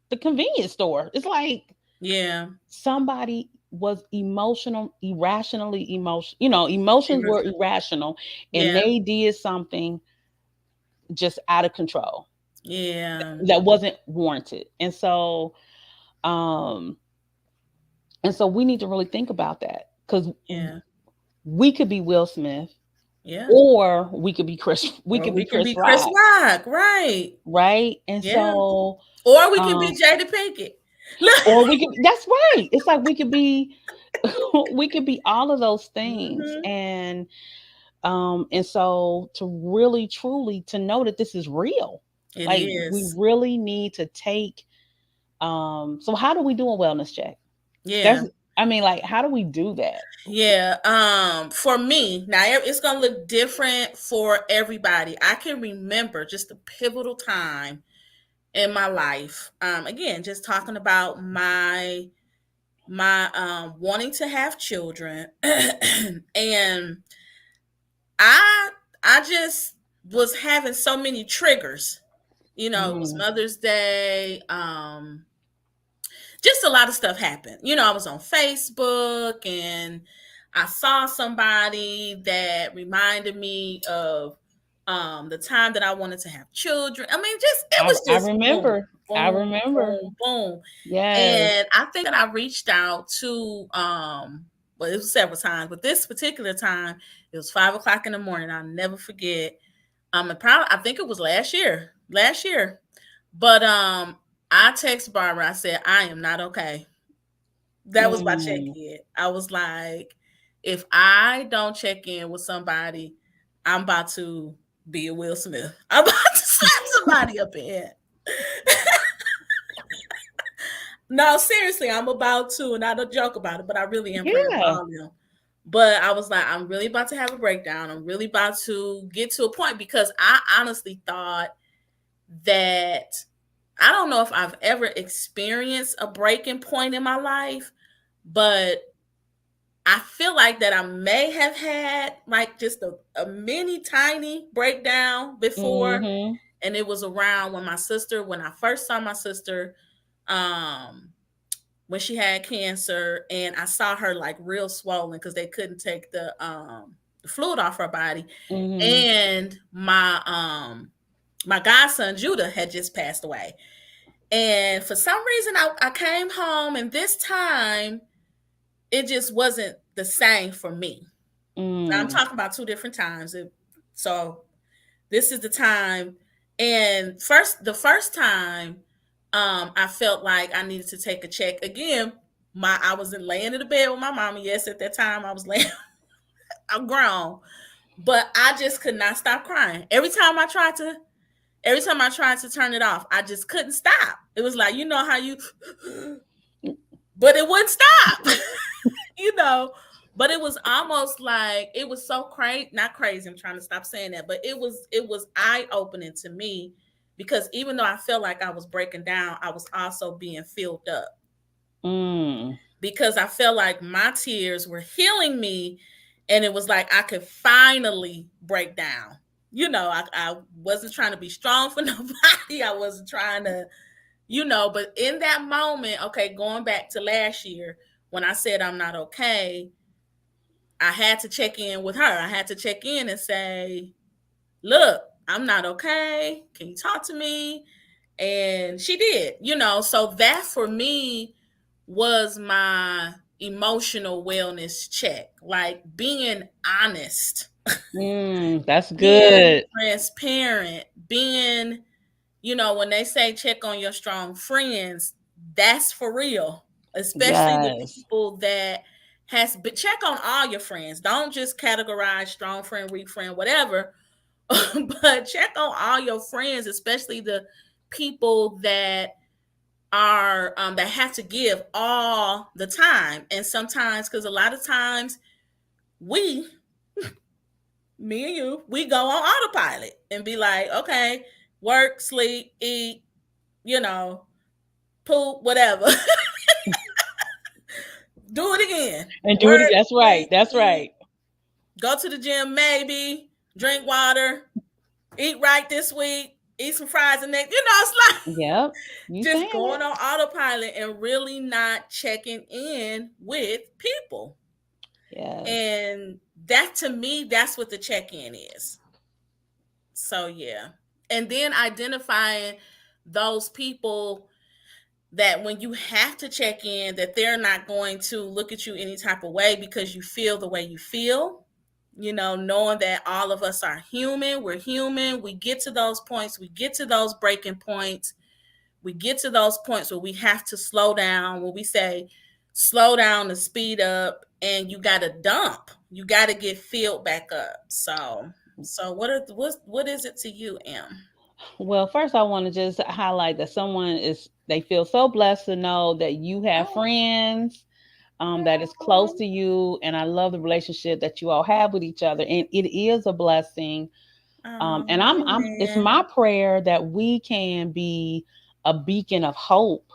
the convenience store. It's like Yeah. somebody was emotional, irrationally emotional. Emotions were irrational, and Yeah. they did something just out of control Yeah. that wasn't warranted. Um, and so we need to really think about that because Yeah. we could be Will Smith, Yeah. or we could be Chris. We Or could be we can Chris be Chris Rock, Rock. Right. right? And Yeah. so, Or we can be um, Jada Pinkett. or we could. That's right. It's like we could be, we could be all of those things, Mm-hmm. and so to really truly to know that this is real, It like we is. really need to take. So how do we do a wellness check? Yeah. That's, I mean, like, how do we do that? Yeah. For me, now it's gonna look different for everybody. I can remember just a pivotal time in my life. Again, just talking about my wanting to have children. And I I just was having so many triggers. It was Mm, Mother's Day. Just a lot of stuff happened. I was on Facebook and I saw somebody that reminded me of the time that I wanted to have children. I mean, just it was I just boom, remember. I boom, remember. boom, boom. Yes. And I think that I reached out to well, it was several times, but this particular time, it was 5 o'clock in the morning. I'll never forget. I think it was last year. Last year. But I text Barbara. I said, I am not okay. That was my check Mm. in. I was like, if I don't check in with somebody, I'm about to be a Will Smith. I'm about to slap somebody up in here. No, seriously, I'm about to, and I don't joke about it, but I really am praying for Yeah. all of them. But I was like, I'm really about to have a breakdown. I'm really about to get to a point because I honestly thought that I don't know if I've ever experienced a breaking point in my life, but I feel like that I may have had like just a mini tiny breakdown before. Mhm. And it was around when I first saw my sister, um, when she had cancer, and I saw her like real swollen because they couldn't take the fluid off her body. Mhm. And my godson Judah had just passed away. And for some reason I came home, and this time it just wasn't the same for me. I'm Mm. talking about two different times. So this is the time. And the first time, I felt like I needed to take a check again. I was laying in the bed with my mama. Yes, at that time I was laying. I'm grown, but I just could not stop crying. Every time I tried to turn it off, I just couldn't stop. It was like, you know how you, but it wouldn't stop. you know. But it was almost like it was so crazy, not crazy. I'm trying to stop saying that, but it was eye opening to me because even though I felt like I was breaking down, I was also being filled up Mm. because I felt like my tears were healing me, and it was like I could finally break down. I wasn't trying to be strong for nobody. I wasn't trying to, but in that moment, okay, going back to last year when I said I'm not okay, I had to check in with her. I had to check in and say, look, I'm not okay. Can you talk to me? And she did, so that for me was my emotional wellness check. Like being honest, Mm. That's being good. transparent, being, when they say check on your strong friends, that's for real. Especially the Yes. people that but check on all your friends. Don't just categorize strong friend, weak friend, whatever. But check on all your friends, especially the people that are that have to give all the time. And sometimes, because a lot of times we, me and you, we go on autopilot and be like, okay, work, sleep, eat, you know, poop, whatever. Do it again. And do it. Work, That's right. sleep, That's eat, right. go to the gym, maybe, drink water, eat right this week, eat some fries and next. It's like Yep. You just saying going it? on autopilot and really not checking in with people. Yes. And that to me, that's what the check in is. So yeah. And then identifying those people that when you have to check in, that they're not going to look at you any type of way because you feel the way you feel. Knowing that all of us are human, we're human, we get to those points, we get to those breaking points, we get to those points where we have to slow down, when we say slow down to speed up, and you got to dump, you got to get filled back up. So what is it to you, M? Well, first I want to just highlight that they feel so blessed to know that you have Oh, friends that is close girl. to you, and I love the relationship that you all have with each other, and it is a blessing. And it's Amen. my prayer that we can be a beacon of hope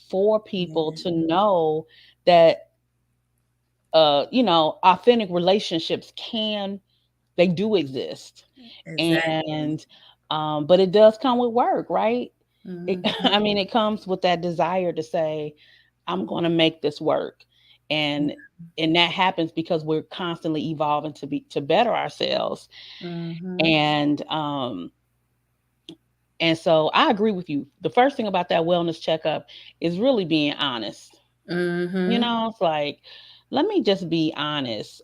for people Amen. to know that authentic relationships they do exist. Exactly. And but it does come with work, right? Mm-hmm. I mean, it comes with that desire to say, I'm going to make this work. and and that happens because we're constantly evolving to better ourselves. Mm-hmm. And um and so I agree with you. The first thing about that wellness checkup is really being honest. Mm-hmm. It's like, let me just be honest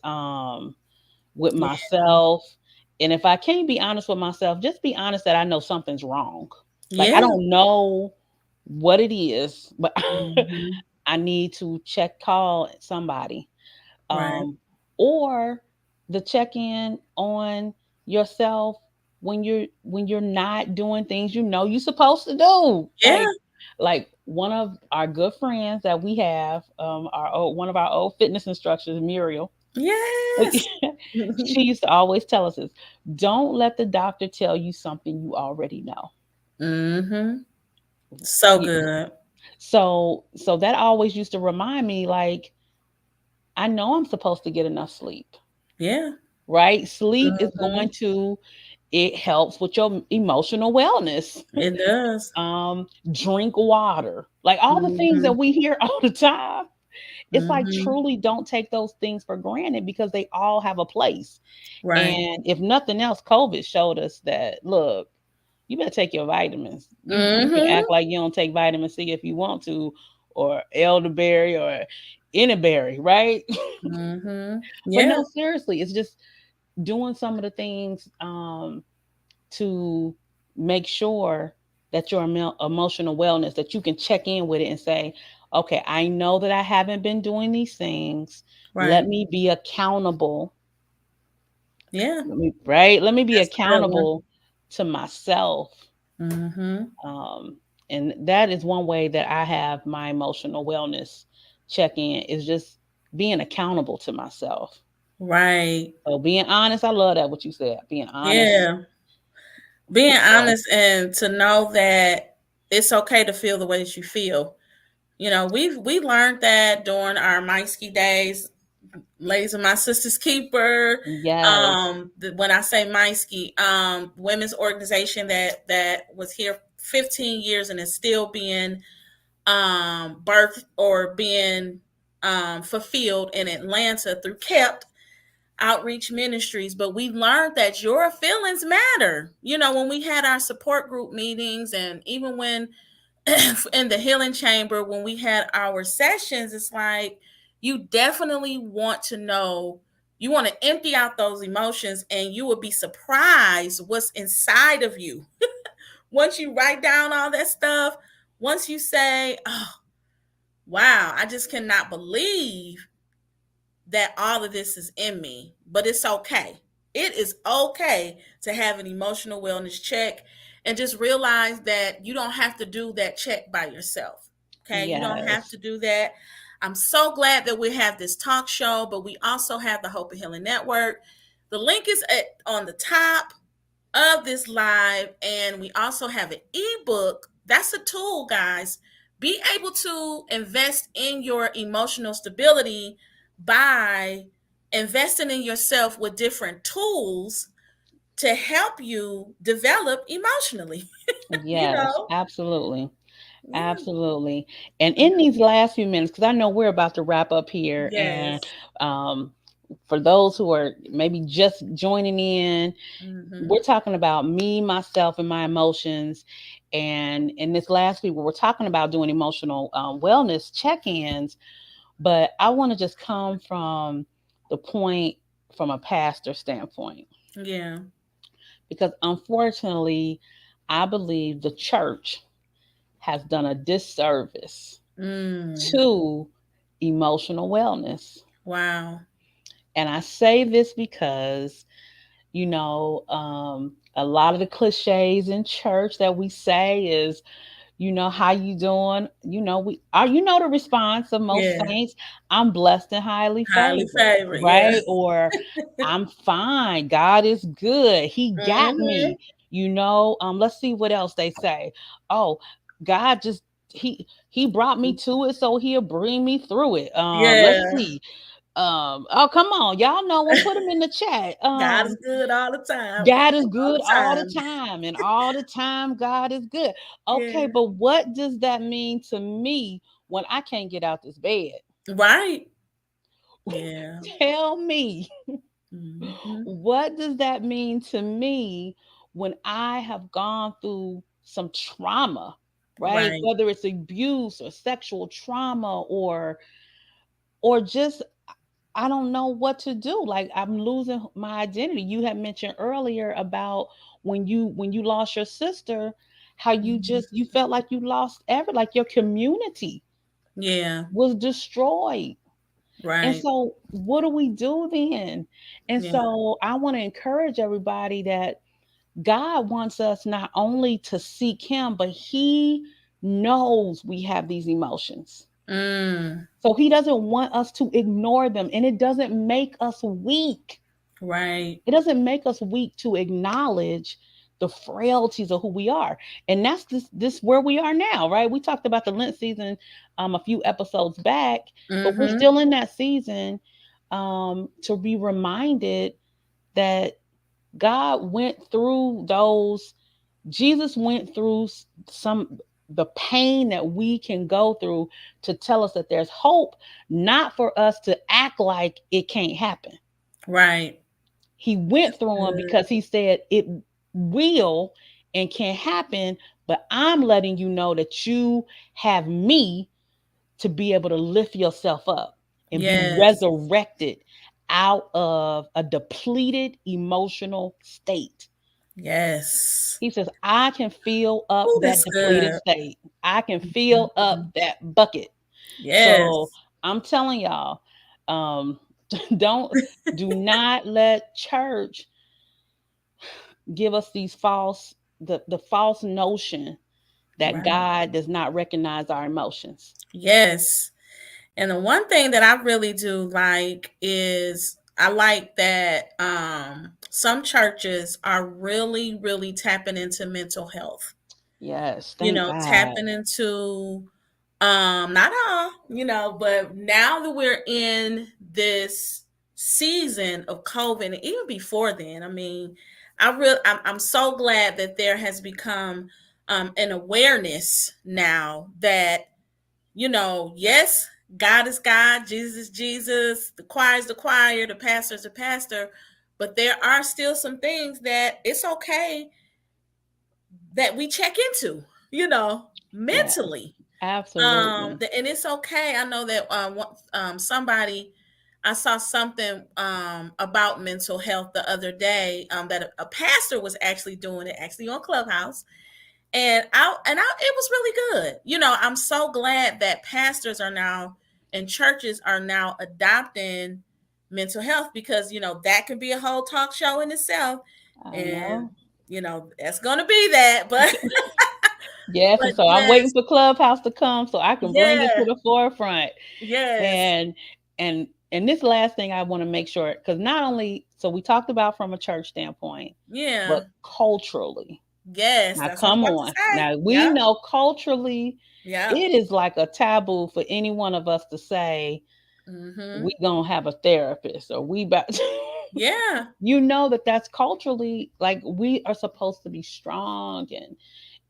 with Yeah. myself. And if I can't be honest with myself, just be honest that I know something's wrong. Like, I Yeah. don't know what it is, but Mm-hmm. I need to call somebody. Right. um, or the check in on yourself when you're not doing things you're supposed to do. Yeah. Like one of our good friends that we have, one of our old fitness instructors, Muriel. Yes. She used to always tell us this: don't let the doctor tell you something you already know. Mm-hmm. So You- good. so that always used to remind me, like, I know I'm supposed to get enough sleep. Yeah. Right? Sleep is Mm-hmm. going to it helps with your emotional wellness. It does. Drink water. Like all the things Mm-hmm. that we hear all the time. It's like, Mm-hmm. truly don't take those things for granted because they all have a place. Right. And if nothing else, COVID showed us that, look, you better take your vitamins. You can Mm-hmm. act like you don't take vitamin C if you want to, or elderberry or any berry, right? Mm-hmm. But Yeah. no, seriously, it's just doing some of the things to make sure that your emotional wellness, that you can check in with it and say, okay, I know that I haven't been doing these things. Let Right. me be accountable. Yeah. Let me be That's a real one. accountable to myself. Mm-hmm. Um, and that is one way that I have my emotional wellness check in, is just being accountable to myself. Right. So being honest, I love that what you said. Being honest Yeah. with Being self. honest and to know that it's okay to feel the way that you feel. You know, we learned that during our Mikey days. Ladies of my sister's keeper. Yes. When I say Mikey, women's organization that was here 15 years and is still being birthed or being fulfilled in Atlanta through kept outreach ministries. But we learned that your feelings matter. You know, when we had our support group meetings, and even when in the healing chamber, when we had our sessions, it's like you definitely want to know, you want to empty out those emotions, and you will be surprised what's inside of you once you write down all that stuff. Once you say, oh wow, I just cannot believe that all of this is in me, but it's okay. It is okay to have an emotional wellness check, and just realize that you don't have to do that check by yourself. Okay, you don't have Yes. to do that. I'm so glad that we have this talk show, but we also have the Hope and Healing Network. The link is on the top of this live, and we also have an ebook. That's a tool, guys. Be able to invest in your emotional stability by investing in yourself with different tools to help you develop emotionally. you Yes, know absolutely. yeah. Absolutely. And in these last few minutes, because I know we're about to wrap up here, and Yes. um, for those who are maybe just joining in, Mm-hmm. we're talking about me, myself, and my emotions. And in this last week, we're talking about doing emotional wellness check ins. But I want to just come from the point from a pastor standpoint, Yeah. because unfortunately, I believe the church has done a disservice Mm. to emotional wellness. Wow. And I say this because, a lot of the cliches in church that we say is, how you doing? The response of most Yeah. saints, I'm blessed and highly Highly favored, favored. Yeah. right? Or I'm fine. God is good. He got Mm-hmm. me. Let's see what else they say. Oh, God just he brought me to it, so he'll bring me through it. Let's Yeah. see. Oh, come on, y'all know them. Put them in the chat. God is good all the time. God is All good the all the time. time, and all the time, God is good. Okay, Yeah. but what does that mean to me when I can't get out this bed? Right. Yeah. Tell me, Hmm. what does that mean to me when I have gone through some trauma, right? Right. Whether it's abuse or sexual trauma, or just I don't know what to do. Like, I'm losing my identity. You had mentioned earlier about when you lost your sister, how Mhm. you felt like you lost like your community Yeah. was destroyed. And Right. so what do we do then? And Yeah. so I want to encourage everybody that God wants us not only to seek him, but he knows we have these emotions. Mm. So he doesn't want us to ignore them, and it doesn't make us weak. Right. It doesn't make us weak to acknowledge the frailties of who we are. And that's this where we are now, right? We talked about the Lent season a few episodes back, but we're Hmm. still in that season, to be reminded that God went through those, Jesus went through some the pain that we can go through to tell us that there's hope, not for us to act like it can't happen. Right. He went through them Good. because he said it will and can happen, but I'm letting you know that you have me to be able to lift yourself up and be Yes. resurrected out of a depleted emotional state. Yes. He says, I can fill up Oh, that that's depleted good. state. I can fill up Mhm. that bucket. So Yes. I'm telling y'all, um, don't do not let church give us these the false notion that Right. God does not recognize our emotions. Yes. And the one thing that I really do like is I like that some churches are really, really tapping into mental health. Yes, You thank know, God. tapping into not all, but now that we're in this season of COVID, and even before then, I mean, I'm so glad that there has become an awareness now that, yes, God is God, Jesus is Jesus, the choir is the choir, the pastor is the pastor, but there are still some things that it's okay that we check into, Yes, mentally. absolutely. And it's okay. I know that somebody, I saw something about mental health the other day, that a pastor was actually doing it, actually on Clubhouse, and it was really good. I'm so glad that pastors are now and churches are now adopting mental health, because that can be a whole talk show in itself, I and know. that's going to be that, but Yes, but and so I'm waiting yes, for Clubhouse to come so I can bring it to yeah, the forefront. yes, And and this last thing I want to make sure, because not only so we talked about from a church standpoint, but yeah, culturally. yes, Now that's what I'm come about to on. say. Now we Yep, know culturally yep, it is like a taboo for any one of us to say we mm-hmm, gonna have a therapist or we about yeah, you know that that's culturally like we are supposed to be strong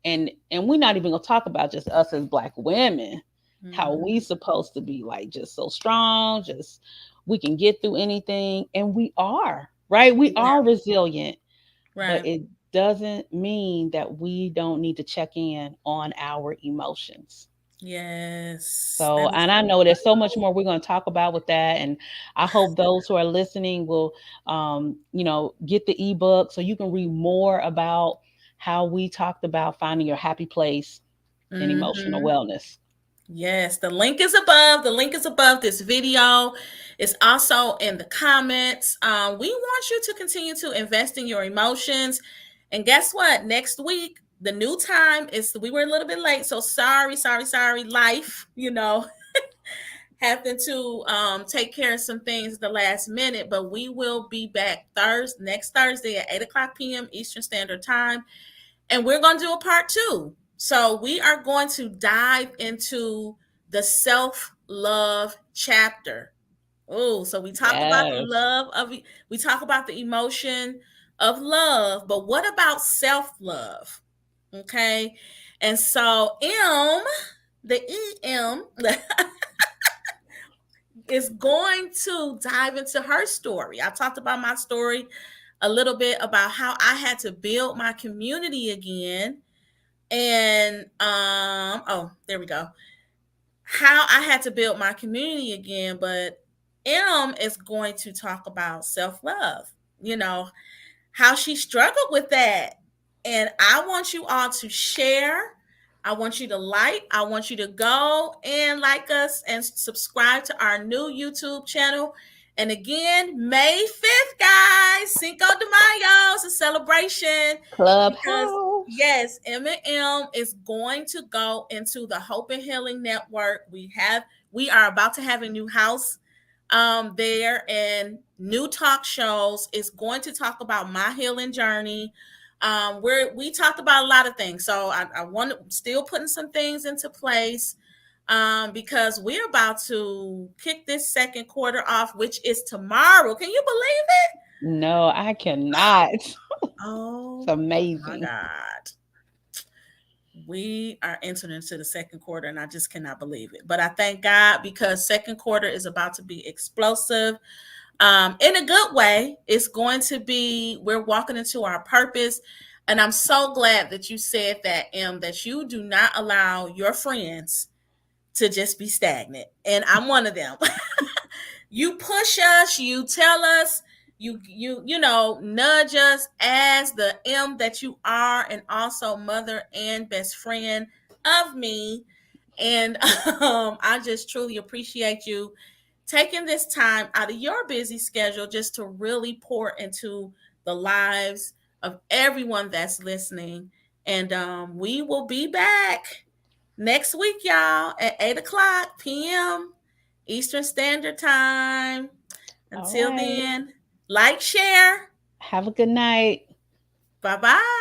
and we're not even gonna talk about just us as black women, how we mm-hmm, supposed to be like just so strong, just we can get through anything, and we are right, we yeah, are resilient, but right, it doesn't mean that we don't need to check in on our emotions. yes, So, that is and I so know there's so much true. more we're going to talk about with that. And I hope those who are listening will, get the ebook so you can read more about how we talked about finding your happy place in emotional Mm-hmm. wellness. Yes, the link is above. The link is above this video. It's also in the comments. We want you to continue to invest in your emotions. And guess what? Next week, the new time is, we were a little bit late. So sorry, sorry, sorry. Life, having to take care of some things at the last minute. But we will be back next Thursday at 8 o'clock p.m. Eastern Standard Time, and we're going to do a part two. So we are going to dive into the self love chapter. Oh, so we talk about the Yes. love of, we talk about the emotion of love, but what about self love? Okay. And so the EM is going to dive into her story. I talked about my story a little bit about how I had to build my community again, and oh, there we go, how I had to build my community again. But is going to talk about self-love, you know how she struggled with that. And I want you all to share. I want you to like. I want you to go and like us and subscribe to our new YouTube channel. And again, May 5th, guys, Cinco de Mayo is a celebration, because Clubhouse. yes, M&M is going to go into the Hope and Healing Network. We are about to have a new house there, and new talk shows is going to talk about my healing journey. Where we talked about a lot of things, so I want to still putting some things into place, because we're about to kick this second quarter off, which is tomorrow. Can you believe it? No, I cannot. It's Oh my amazing. God. We are entering into the second quarter, and I just cannot believe it. But I thank God, because second quarter is about to be explosive, in a good way. It's going to be, we're walking into our purpose. And I'm so glad that you said that, that you do not allow your friends to just be stagnant. And I'm one of them. You push us, you tell us, nudge us as the M that you are, and also mother and best friend of me. And I just truly appreciate you taking this time out of your busy schedule just to really pour into the lives of everyone that's listening. And we will be back next week, y'all, at 8 o'clock p.m. Eastern Standard Time. All Until right. then, like, share. Have a good night. Bye bye.